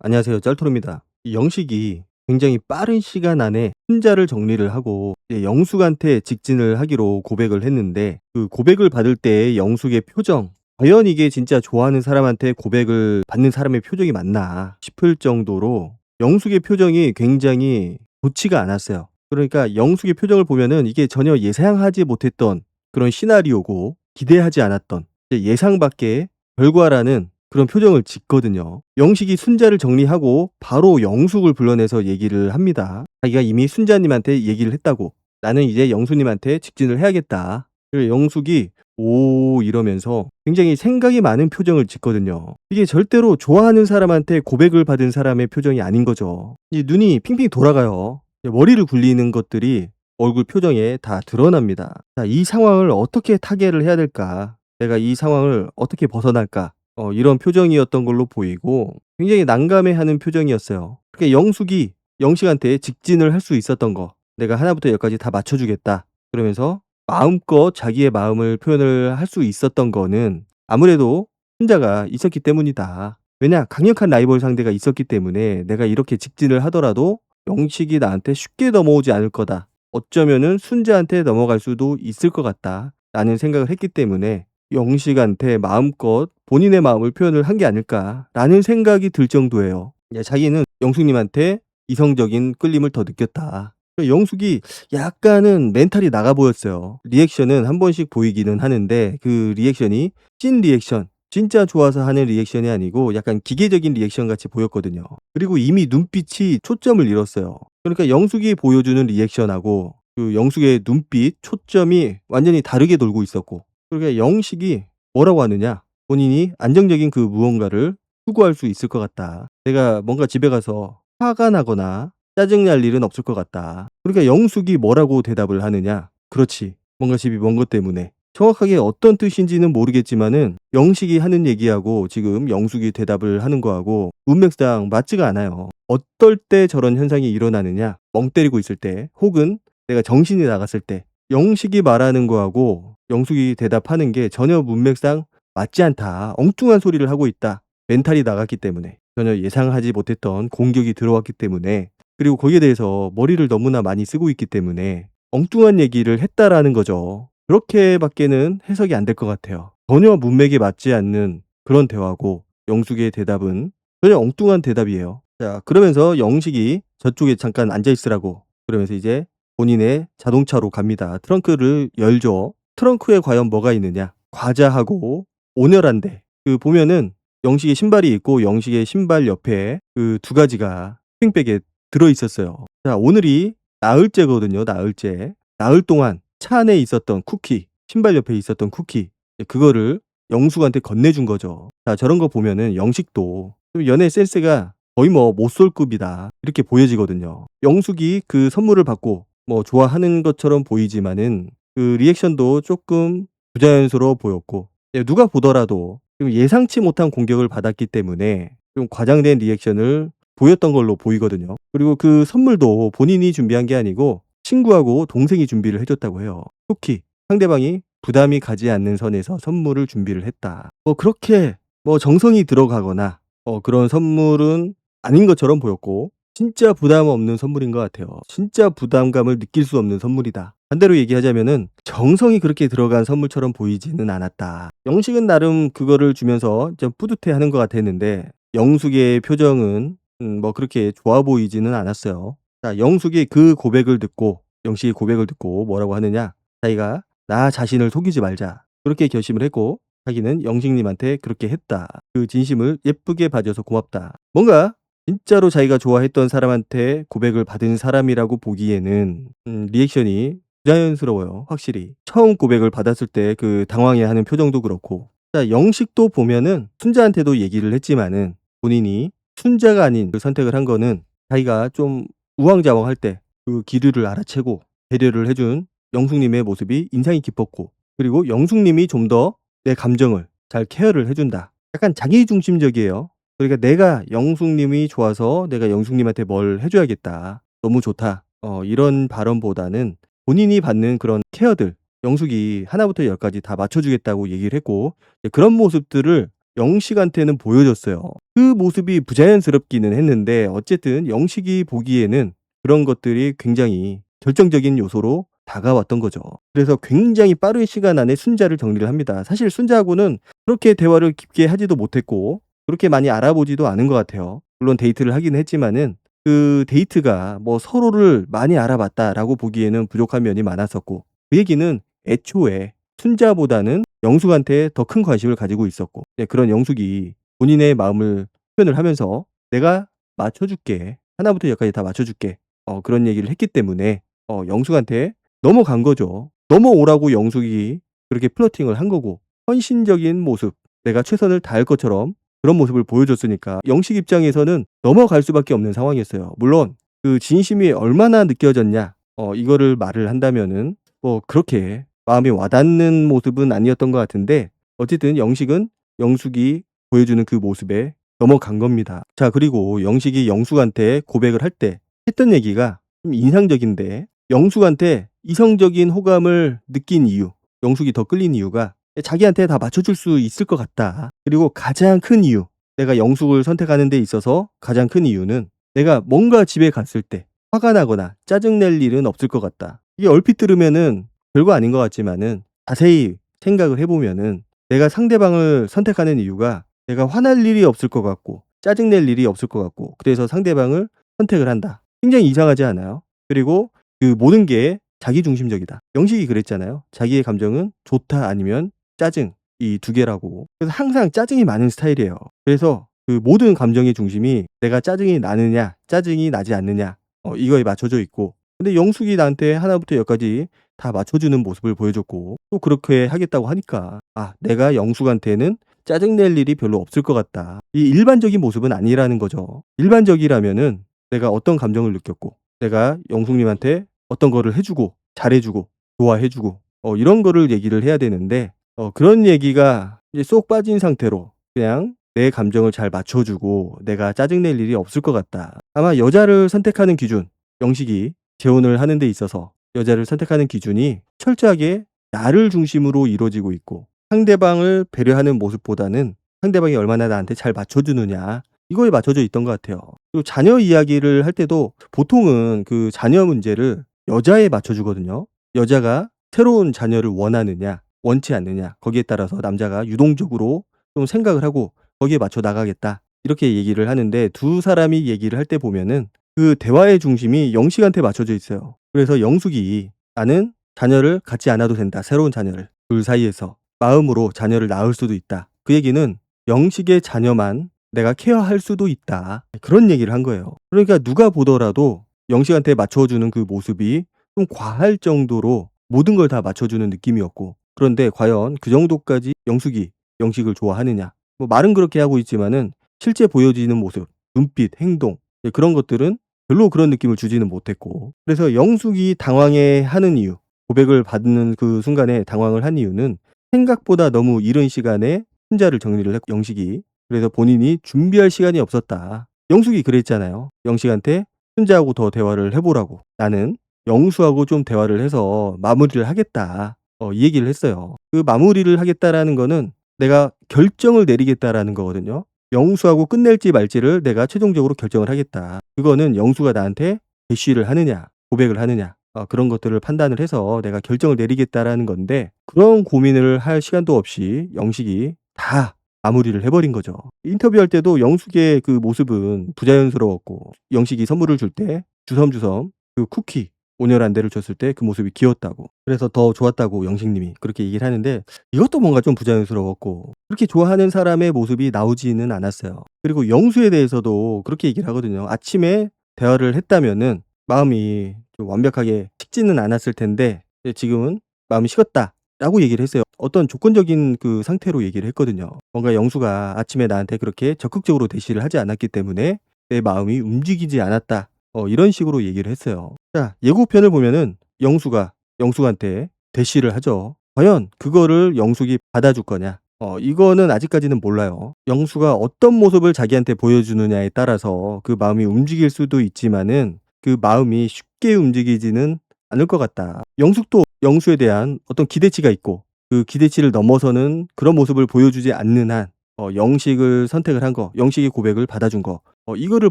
안녕하세요. 짤토로입니다. 이 영식이 굉장히 빠른 시간 안에 순자를 정리를 하고 이제 영숙한테 직진을 하기로 고백을 했는데, 그 고백을 받을 때의 영숙의 표정, 과연 이게 진짜 좋아하는 사람한테 고백을 받는 사람의 표정이 맞나 싶을 정도로 영숙의 표정이 굉장히 좋지가 않았어요. 그러니까 영숙의 표정을 보면은 이게 전혀 예상하지 못했던 그런 시나리오고, 기대하지 않았던 이제 예상 밖의 결과라는 그런 표정을 짓거든요. 영식이 순자를 정리하고 바로 영숙을 불러내서 얘기를 합니다. 자기가 이미 순자님한테 얘기를 했다고. 나는 이제 영숙님한테 직진을 해야겠다. 그리고 영숙이 오 이러면서 굉장히 생각이 많은 표정을 짓거든요. 이게 절대로 좋아하는 사람한테 고백을 받은 사람의 표정이 아닌 거죠. 이 눈이 핑핑 돌아가요. 머리를 굴리는 것들이 얼굴 표정에 다 드러납니다. 자, 이 상황을 어떻게 타개를 해야 될까? 내가 이 상황을 어떻게 벗어날까? 이런 표정이었던 걸로 보이고 굉장히 난감해하는 표정이었어요. 그러니까 영숙이 영식한테 직진을 할 수 있었던 거, 내가 하나부터 열까지 다 맞춰주겠다 그러면서 마음껏 자기의 마음을 표현을 할 수 있었던 거는 아무래도 순자가 있었기 때문이다. 왜냐, 강력한 라이벌 상대가 있었기 때문에 내가 이렇게 직진을 하더라도 영식이 나한테 쉽게 넘어오지 않을 거다. 어쩌면은 순자한테 넘어갈 수도 있을 것 같다 라는 생각을 했기 때문에 영식한테 마음껏 본인의 마음을 표현을 한 게 아닐까라는 생각이 들 정도예요. 자기는 영숙님한테 이성적인 끌림을 더 느꼈다. 영숙이 약간은 멘탈이 나가 보였어요. 리액션은 한 번씩 보이기는 하는데 그 리액션이 찐 리액션, 진짜 좋아서 하는 리액션이 아니고 약간 기계적인 리액션 같이 보였거든요. 그리고 이미 눈빛이 초점을 잃었어요. 그러니까 영숙이 보여주는 리액션하고 그 영숙의 눈빛 초점이 완전히 다르게 돌고 있었고, 그러니까 영식이 뭐라고 하느냐, 본인이 안정적인 그 무언가를 추구할 수 있을 것 같다. 내가 뭔가 집에 가서 화가 나거나 짜증날 일은 없을 것 같다. 그러니까 영숙이 뭐라고 대답을 하느냐, 그렇지, 뭔가 집이 먼 것 때문에. 정확하게 어떤 뜻인지는 모르겠지만은 영식이 하는 얘기하고 지금 영숙이 대답을 하는 거하고 문맥상 맞지가 않아요. 어떨 때 저런 현상이 일어나느냐, 멍 때리고 있을 때 혹은 내가 정신이 나갔을 때 영식이 말하는 거하고 영숙이 대답하는 게 전혀 문맥상 맞지 않다. 엉뚱한 소리를 하고 있다. 멘탈이 나갔기 때문에, 전혀 예상하지 못했던 공격이 들어왔기 때문에, 그리고 거기에 대해서 머리를 너무나 많이 쓰고 있기 때문에 엉뚱한 얘기를 했다라는 거죠. 그렇게밖에는 해석이 안 될 것 같아요. 전혀 문맥에 맞지 않는 그런 대화고 영숙의 대답은 전혀 엉뚱한 대답이에요. 자, 그러면서 영식이 저쪽에 잠깐 앉아 있으라고 그러면서 이제 본인의 자동차로 갑니다. 트렁크를 열죠. 트렁크에 과연 뭐가 있느냐? 과자하고 온열한데, 그 보면은 영식의 신발이 있고 영식의 신발 옆에 그 두 가지가 쇼핑백에 들어 있었어요. 자, 오늘이 나흘째거든요. 나흘째. 나흘 동안 차 안에 있었던 쿠키, 신발 옆에 있었던 쿠키, 그거를 영숙한테 건네준 거죠. 자, 저런 거 보면은 영식도 좀 연애 센스가 거의 뭐 모쏠급이다 이렇게 보여지거든요. 영숙이 그 선물을 받고 뭐 좋아하는 것처럼 보이지만은 그 리액션도 조금 부자연스러워 보였고, 누가 보더라도 좀 예상치 못한 공격을 받았기 때문에 좀 과장된 리액션을 보였던 걸로 보이거든요. 그리고 그 선물도 본인이 준비한 게 아니고 친구하고 동생이 준비를 해줬다고 해요. 쿠키. 상대방이 부담이 가지 않는 선에서 선물을 준비를 했다. 뭐 그렇게 뭐 정성이 들어가거나 그런 선물은 아닌 것처럼 보였고, 진짜 부담 없는 선물인 것 같아요. 진짜 부담감을 느낄 수 없는 선물이다. 반대로 얘기하자면은 정성이 그렇게 들어간 선물처럼 보이지는 않았다. 영식은 나름 그거를 주면서 좀 뿌듯해하는 것 같았는데 영숙의 표정은 뭐 그렇게 좋아 보이지는 않았어요. 자, 영숙이 그 고백을 듣고, 영식의 고백을 듣고 뭐라고 하느냐, 자기가 나 자신을 속이지 말자 그렇게 결심을 했고, 자기는 영식님한테 그렇게 했다. 그 진심을 예쁘게 봐줘서 고맙다. 뭔가 진짜로 자기가 좋아했던 사람한테 고백을 받은 사람이라고 보기에는 리액션이 부자연스러워요. 확실히 처음 고백을 받았을 때 그 당황해하는 표정도 그렇고. 자, 영식도 보면은 순자한테도 얘기를 했지만은 본인이 순자가 아닌 그 선택을 한 거는 자기가 좀 우왕좌왕할 때 그 기류를 알아채고 배려를 해준 영숙님의 모습이 인상이 깊었고, 그리고 영숙님이 좀 더 내 감정을 잘 케어를 해준다. 약간 자기중심적이에요. 그러니까 내가 영숙님이 좋아서 내가 영숙님한테 뭘 해줘야겠다. 너무 좋다. 이런 발언보다는 본인이 받는 그런 케어들, 영숙이 하나부터 열까지 다 맞춰주겠다고 얘기를 했고, 그런 모습들을 영식한테는 보여줬어요. 그 모습이 부자연스럽기는 했는데 어쨌든 영식이 보기에는 그런 것들이 굉장히 결정적인 요소로 다가왔던 거죠. 그래서 굉장히 빠른 시간 안에 순자를 정리를 합니다. 사실 순자하고는 그렇게 대화를 깊게 하지도 못했고 그렇게 많이 알아보지도 않은 것 같아요. 물론 데이트를 하긴 했지만은 그 데이트가 뭐 서로를 많이 알아봤다라고 보기에는 부족한 면이 많았었고 그 얘기는 애초에 순자보다는 영숙한테 더 큰 관심을 가지고 있었고 그런 영숙이 본인의 마음을 표현을 하면서 "내가 맞춰줄게. 하나부터 열까지 다 맞춰줄게." 그런 얘기를 했기 때문에 영숙한테 넘어간 거죠. 넘어오라고 영숙이 그렇게 플러팅을 한 거고 헌신적인 모습, 내가 최선을 다할 것처럼 그런 모습을 보여줬으니까 영식 입장에서는 넘어갈 수밖에 없는 상황이었어요. 물론 그 진심이 얼마나 느껴졌냐 이거를 말을 한다면은 뭐 그렇게 마음이 와닿는 모습은 아니었던 것 같은데 어쨌든 영식은 영숙이 보여주는 그 모습에 넘어간 겁니다. 자, 그리고 영식이 영숙한테 고백을 할 때 했던 얘기가 좀 인상적인데 영숙한테 이성적인 호감을 느낀 이유, 영숙이 더 끌린 이유가 자기한테 다 맞춰줄 수 있을 것 같다. 그리고 가장 큰 이유, 내가 영숙을 선택하는 데 있어서 가장 큰 이유는 내가 뭔가 집에 갔을 때 화가 나거나 짜증낼 일은 없을 것 같다. 이게 얼핏 들으면은 별거 아닌 것 같지만은 자세히 생각을 해보면은 내가 상대방을 선택하는 이유가 내가 화날 일이 없을 것 같고 짜증낼 일이 없을 것 같고 그래서 상대방을 선택을 한다. 굉장히 이상하지 않아요? 그리고 그 모든 게 자기중심적이다. 영식이 그랬잖아요. 자기의 감정은 좋다 아니면 짜증 이 두 개라고. 그래서 항상 짜증이 많은 스타일이에요. 그래서 그 모든 감정의 중심이 내가 짜증이 나느냐 짜증이 나지 않느냐 이거에 맞춰져 있고 근데 영숙이 나한테 하나부터 열까지 다 맞춰주는 모습을 보여줬고 또 그렇게 하겠다고 하니까 내가 영숙한테는 짜증낼 일이 별로 없을 것 같다. 이 일반적인 모습은 아니라는 거죠. 일반적이라면은 내가 어떤 감정을 느꼈고 내가 영숙님한테 어떤 거를 해주고 잘해주고 좋아해주고 이런 거를 얘기를 해야 되는데 그런 얘기가 이제 쏙 빠진 상태로 그냥 내 감정을 잘 맞춰주고 내가 짜증낼 일이 없을 것 같다. 아마 여자를 선택하는 기준, 영식이 재혼을 하는 데 있어서 여자를 선택하는 기준이 철저하게 나를 중심으로 이루어지고 있고 상대방을 배려하는 모습보다는 상대방이 얼마나 나한테 잘 맞춰주느냐 이거에 맞춰져 있던 것 같아요. 그리고 자녀 이야기를 할 때도 보통은 그 자녀 문제를 여자에 맞춰주거든요. 여자가 새로운 자녀를 원하느냐 원치 않느냐 거기에 따라서 남자가 유동적으로 좀 생각을 하고 거기에 맞춰 나가겠다 이렇게 얘기를 하는데 두 사람이 얘기를 할 때 보면은 그 대화의 중심이 영식한테 맞춰져 있어요. 그래서 영숙이 나는 자녀를 갖지 않아도 된다. 새로운 자녀를. 둘 사이에서 마음으로 자녀를 낳을 수도 있다. 그 얘기는 영식의 자녀만 내가 케어할 수도 있다. 그런 얘기를 한 거예요. 그러니까 누가 보더라도 영식한테 맞춰주는 그 모습이 좀 과할 정도로 모든 걸 다 맞춰주는 느낌이었고 그런데 과연 그 정도까지 영숙이 영식을 좋아하느냐 뭐 말은 그렇게 하고 있지만은 실제 보여지는 모습, 눈빛, 행동 그런 것들은 별로 그런 느낌을 주지는 못했고 그래서 영숙이 당황해하는 이유 고백을 받는 그 순간에 당황을 한 이유는 생각보다 너무 이른 시간에 혼자를 정리를 했고 영식이 그래서 본인이 준비할 시간이 없었다. 영숙이 그랬잖아요. 영식한테 혼자하고 더 대화를 해보라고 나는 영수하고 좀 대화를 해서 마무리를 하겠다. 이 얘기를 했어요. 그 마무리를 하겠다라는 거는 내가 결정을 내리겠다라는 거거든요. 영수하고 끝낼지 말지를 내가 최종적으로 결정을 하겠다. 그거는 영수가 나한테 대쉬를 하느냐 고백을 하느냐 그런 것들을 판단을 해서 내가 결정을 내리겠다라는 건데 그런 고민을 할 시간도 없이 영식이 다 마무리를 해버린 거죠. 인터뷰할 때도 영숙의 그 모습은 부자연스러웠고 영식이 선물을 줄 때 주섬주섬 그 쿠키 오녀란대를 줬을 때 그 모습이 귀여웠다고 그래서 더 좋았다고 영식님이 그렇게 얘기를 하는데 이것도 뭔가 좀 부자연스러웠고 그렇게 좋아하는 사람의 모습이 나오지는 않았어요. 그리고 영수에 대해서도 그렇게 얘기를 하거든요. 아침에 대화를 했다면은 마음이 좀 완벽하게 식지는 않았을 텐데 지금은 마음이 식었다 라고 얘기를 했어요. 어떤 조건적인 그 상태로 얘기를 했거든요. 뭔가 영수가 아침에 나한테 그렇게 적극적으로 대시를 하지 않았기 때문에 내 마음이 움직이지 않았다. 이런 식으로 얘기를 했어요. 자, 예고편을 보면은 영수가 영숙한테 대시를 하죠. 과연 그거를 영숙이 받아줄 거냐? 이거는 아직까지는 몰라요. 영수가 어떤 모습을 자기한테 보여주느냐에 따라서 그 마음이 움직일 수도 있지만은 그 마음이 쉽게 움직이지는 않을 것 같다. 영숙도 영수에 대한 어떤 기대치가 있고 그 기대치를 넘어서는 그런 모습을 보여주지 않는 한 영식을 선택을 한 거, 영식이 고백을 받아준 거, 이거를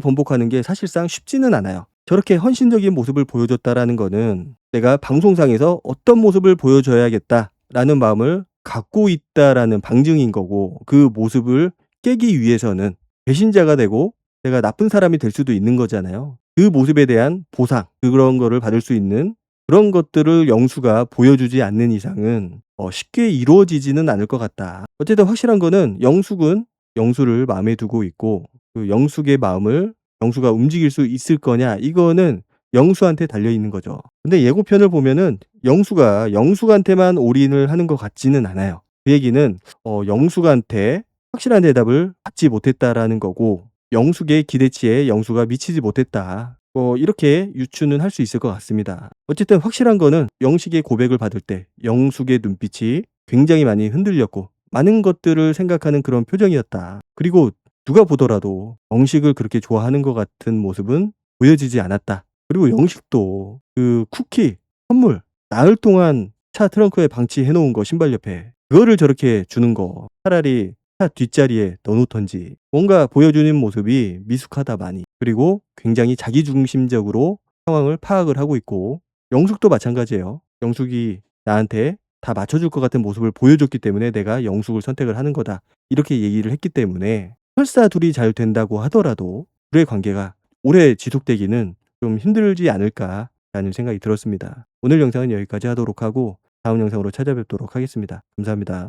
번복하는 게 사실상 쉽지는 않아요. 저렇게 헌신적인 모습을 보여줬다라는 거는 내가 방송상에서 어떤 모습을 보여줘야겠다라는 마음을 갖고 있다라는 방증인 거고, 그 모습을 깨기 위해서는 배신자가 되고 내가 나쁜 사람이 될 수도 있는 거잖아요. 그 모습에 대한 보상, 그런 거를 받을 수 있는 그런 것들을 영수가 보여주지 않는 이상은 쉽게 이루어지지는 않을 것 같다. 어쨌든 확실한 거는 영숙은 영수를 마음에 두고 있고, 그 영숙의 마음을 영수가 움직일 수 있을 거냐, 이거는 영수한테 달려 있는 거죠. 근데 예고편을 보면은 영수가 영숙한테만 올인을 하는 것 같지는 않아요. 그 얘기는 영숙한테 확실한 대답을 받지 못했다라는 거고, 영숙의 기대치에 영수가 미치지 못했다, 이렇게 유추는 할 수 있을 것 같습니다. 어쨌든 확실한 거는 영식의 고백을 받을 때 영숙의 눈빛이 굉장히 많이 흔들렸고 많은 것들을 생각하는 그런 표정이었다. 그리고 누가 보더라도 영식을 그렇게 좋아하는 것 같은 모습은 보여지지 않았다. 그리고 영식도 그 쿠키 선물 나흘 동안 차 트렁크에 방치해 놓은 거, 신발 옆에 그거를 저렇게 주는 거 차라리 차 뒷자리에 넣어놓던지. 뭔가 보여주는 모습이 미숙하다, 많이. 그리고 굉장히 자기중심적으로 상황을 파악을 하고 있고, 영숙도 마찬가지예요. 영숙이 나한테 다 맞춰줄 것 같은 모습을 보여줬기 때문에 내가 영숙을 선택을 하는 거다, 이렇게 얘기를 했기 때문에 설사 둘이 잘 된다고 하더라도 둘의 관계가 오래 지속되기는 좀 힘들지 않을까라는 생각이 들었습니다. 오늘 영상은 여기까지 하도록 하고 다음 영상으로 찾아뵙도록 하겠습니다. 감사합니다.